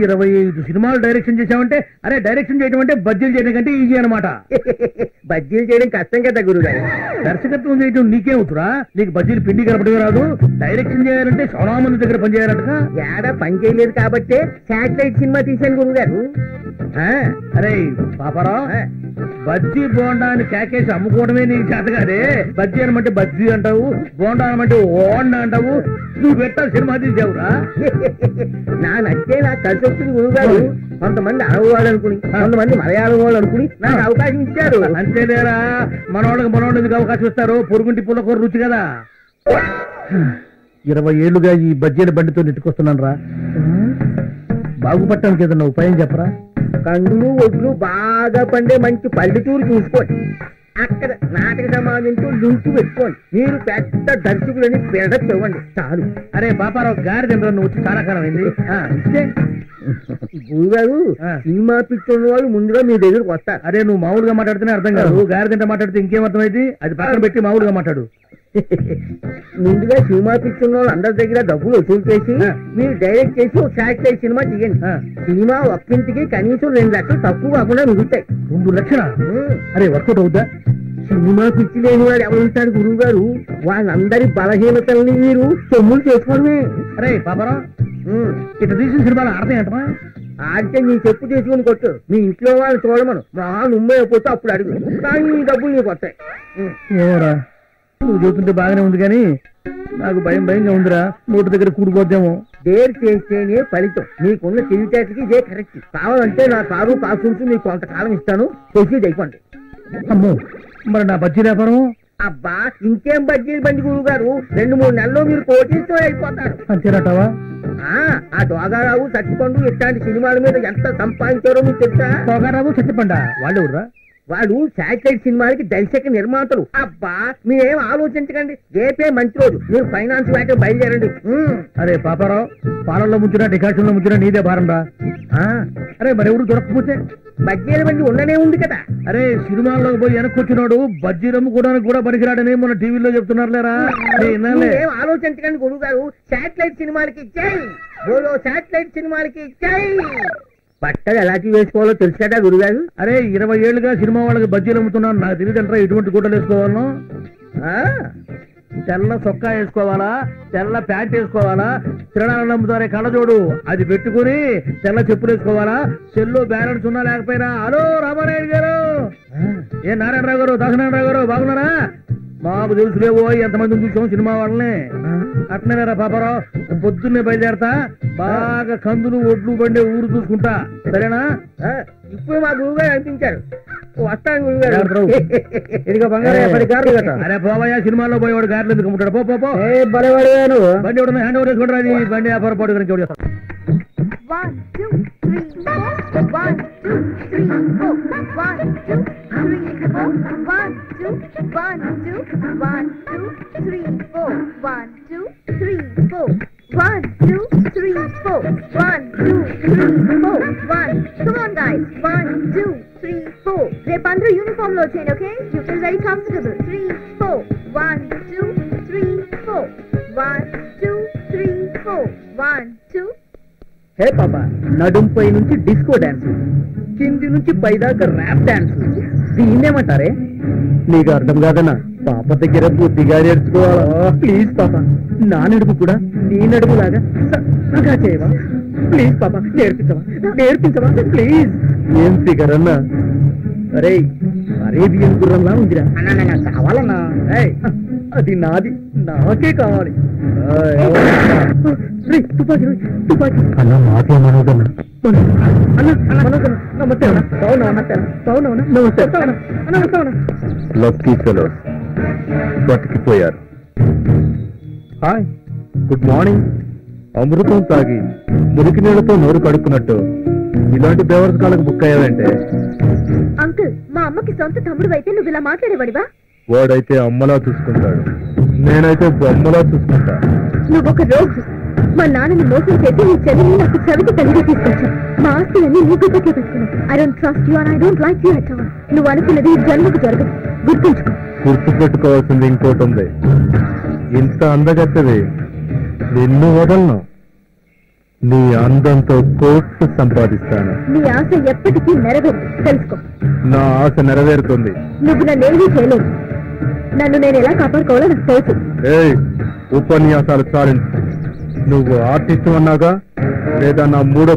25 సినిమాలు డైరెక్షన్ చేసావంటే, అరే డైరెక్షన్ చేయడం అంటే బజ్జీలు చేయడం కంటే ఈజీ అనమాట. బజ్జీలు చేయడం కష్టం కదా గురుగారు. దర్శకత్వం చేయడం నీకేమవుతురా? నీకు బజ్జీలు పిండి కలపడమే రాదు. డైరెక్షన్ చేయాలంటే చాలా మంది దగ్గర పని చేయాలంటగా. ఏడా పని చేయలేదు కాబట్టి శాటిలైట్ సినిమా తీశాను గురుగారు. అరే పాపారావు, బజ్జీ బోండా అని కేకేసి అమ్ముకోవడమే నీకు చేత కాదే. బజ్జీ అనమంటే బజ్జీ అంటావు, బోండా అనమంటే ఓండా అంటావు. నువ్వు పెట్టాలి సినిమా తీసావురా. నా నచ్చే నాకు కలిసి వచ్చింది గురుగారు. కొంతమంది అరవ వాళ్ళు అనుకుని, కొంతమంది మలయాళం వాళ్ళు అనుకుని నాకు అవకాశం ఇచ్చారు. అంతేలేరా, మనోళ్ళకి అవకాశం ఇస్తారు. పొరుగుంటి పుల్లకూర రుచి కదా. 20 ఏళ్లుగా ఈ బజ్జీల బండితో నెట్టుకొస్తున్నాను రా. బాగుపడటానికి ఏదన్నా ఉపాయం చెప్పరా? కందులు ఒడ్లు బాగా పండే మంచి పల్లెటూరు చూసుకోండి. అక్కడ నాటక సమాజంతో లింకు పెట్టుకోండి. మీరు పెద్ద దర్శకులని బిల్డప్ ఇవ్వండి చాలు. అరే పాపారావు, గారి తినరా, నువ్వు వచ్చి చాలా కాలం అయింది. గురుగారు, సినిమా పిచ్చున్న వాళ్ళు ముందుగా మీ దగ్గరకు వస్తారు. అరే నువ్వు మామూలుగా మాట్లాడితేనే అర్థం కాదు. గారి తింటే మాట్లాడితే ఇంకేం అర్థమైంది? అది పక్కన పెట్టి మామూలుగా మాట్లాడు. ముందుగా సినిమా పిచ్చున్న వాళ్ళు అందరి దగ్గర డబ్బులు వసూలు చేసి మీరు డైరెక్ట్ చేసి ఒక శాటిలైట్ సినిమా తీయండి. సినిమా ఒక్కింటికి కనీసం 2 లక్షలు తక్కువ కాకుండా మిగులుతాయి. 2 లక్షలా? అరే వర్కౌట్ అవుద్దా? సినిమా పిచ్చి లేని వాడు ఎవరుంటాడు గురువు గారు? వాళ్ళందరి బలహీనతల్ని మీరు సొమ్ములు చేసుకోవడమే. అరే పాపారావు, ఇట్లా తీసిన సినిమాలు ఆడతాయి అంటమా? ఆడితే నీ చెప్పు తీసుకుని కొట్టు. మీ ఇంట్లో వాళ్ళు చూడమను. మా నుమ్మే అయిపోతే అప్పుడు అడుగు. కానీ నీ డబ్బులు నీకు వస్తాయి. ఏమోరా, నువ్వు చూస్తుంటే బాగానే ఉంది కానీ నాకు భయంగా ఉందిరా. నోటి దగ్గర కూడిపోద్దేమో. డేర్ చేస్తేనే ఫలితం. నీకున్న తెలివితేటకి ఇదే కరెక్ట్. కావాలంటే నా కారు కాసుకుంటూ నీకు కొంతకాలం ఇస్తాను. ప్రొసీడ్ అయిపోండి. అమ్మో, మరి నా బజ్జీ వ్యాపారం? అబ్బా, ఇంకేం బజ్జీలు బండి గురువు గారు. 2-3 నెలల్లో మీరు కోటీతో అయిపోతారు. అంతేనటావా? ఆ దోగారావు, సత్తిపండు ఇట్లాంటి సినిమాల మీద ఎంత సంపాదించారో మీకు తెలుసా? దోగారావు, సత్తిపండు వాళ్ళు ఎవరురా? వాళ్ళు శాటిలైట్ సినిమాలకి దర్శక నిర్మాతలు. అబ్బా, మీరేం ఆలోచించకండి. రేపే మంచి రోజు. మీరు ఫైనాన్స్ వేట బయలుదేరండి. అరే పాపారావు, పాలల్లో ముంచినా డికాషన్ లో ముంచినా నీదే భారం రా. అరే మరెవరు దొరకకపోతే? బజ్జీల బండి ఉండనే ఉంది కదా. అరే సినిమాల్లోకి పోయి వెనక్కొచ్చినాడు బజ్జీలు అమ్ముకోవడానికి కూడా పనికిరాడని మొన్న టీవీలో చెప్తున్నారు లేరా. ఏం ఆలోచించకండి గురువు గారు. శాటిలైట్ సినిమాలకి జై బోలో, శాటిలైట్ సినిమాలకి జై. బట్టలు ఎలాంటి వేసుకోవాలో తెలుసు కదా గురుగారు. అరే 20 ఏళ్లుగా సినిమా వాళ్ళకి బజ్జీలు అమ్ముతున్నాను. నాకు తెలియదంటారా ఎటువంటి గుడ్డలు వేసుకోవాలను? తెల్ల చొక్కా వేసుకోవాలా, తెల్ల ప్యాంట్ వేసుకోవాలా, తిరణాలను అమ్ముతారే కళ్ళజోడు అది పెట్టుకుని తెల్ల చెప్పులు వేసుకోవాలా, సెల్లో బ్యాలెన్స్ ఉన్నా లేకపోయినా. హలో రామారాయుడు గారు, ఏ నారాయణరావు గారు, దాసనారాయణరావు గారు బాగున్నారా? మాకు తెలుసులేవో ఎంతమంది చూసాం సినిమా వాళ్ళని. అట్నేరా పాపారావు, పొద్దున్నే బయలుదేరతా. బాగా కందులు ఒడ్లు బండే ఊరు చూసుకుంటా, సరేనా? ఇప్పుడు మా గురువు గారు అనిపించారు. వస్తాను గురువు గారు. అరే పోవయ్యా, సినిమాలో పోయేవాడు గారెలు ఎందుకు అమ్ముతాడు? పో బలవాడు బండి ఎవడన్నా హ్యాండ్ ఓవర్ చేసుకుంటారా? అది బండి వ్యాపారం పాటు గురించి ఎవరు చేస్తారు? 1 2 3 4 1 2 3 4 1 2 3 4 1 2 1 2 1 2 3 4 1 2 3 4 1 2 3 4 1 2 3 4 1. Come on guys, 1 2 3 4. రేపు అందరూ యూనిఫామ్ లో వచ్చేయండి. Okay, you feel very comfortable. 3 4 1 2 3 4 1 2 3 4 1 2. హే పాప, నడుంపై నుంచి డిస్కో డాన్స్, కింది నుంచి పైదాకా ర్యాప్ డాన్స్. దీన్నేమంటారే? నీకు అర్థం కాదన్నా. పాప దగ్గర బుద్ధిగా నేర్చుకోవాలా? ప్లీజ్ పాప, నా నడుపు కూడా నీ నడుపు లాగా సగా చేయవా? ప్లీజ్ పాప, నేర్పించవా ప్లీజ్. ఏం ఫిగర్ అన్నా? అరే అరేబియన్ గుర్రంలా ఉందిరా. కావాలన్నా? అది నాది, నాకే కావాలి. తుపాకి అన్న, మాకే మనోదన్నా. నమస్తే లక్కీ ఫెలోస్ బతికిపోయారు. Hi, good morning. అమృతం తాగి మురికి నీళ్లతో నోరు కడుక్కున్నట్టు ఇలాంటి బేవర్స్ కాలకు బుక్ అయ్యావంటే? అంకుల్, మా అమ్మకి సొంత తమ్ముడు అయితే నువ్వు ఇలా మాట్లాడేవాడివా? వాడైతే అమ్మలా చూసుకుంటాడు, నేనైతే బొమ్మలా చూసుకుంటా. నువ్వొక రోజు మా నాన్నని మోసం చేసి నీ చెల్లిని నాకు చవికి తల్లిగా తీసుకొచ్చావు. మా ఆస్తులన్నీ నీ గుడ్డకే పెట్టుకున్నావు. I don't trust you and I don't like you at all. నువ్వు అనుకున్నది ఈ జన్మకు జరగదు, గుర్తుంచుకో. గుర్తు పెట్టుకోవాల్సింది ఇంకోటి ఉంది. ఇంత అందగత్తది నిన్ను వదలను. నీ అందంతో కోట్లు సంపాదిస్తాను. నీ ఆశ ఎప్పటికీ నెరవేరు తెలుసుకో. నా ఆశ నెరవేరుతుంది. నువ్వు నన్నేమీ చేయలేవు. నన్ను నేను ఎలా కాపాడుకోవాలో నాకు తెలుసు. ఏయ్, ఉపన్యాసాలు చాలించు. నువ్వు ఆర్టిస్ట్ అన్నాగా, లేదా నా మూడో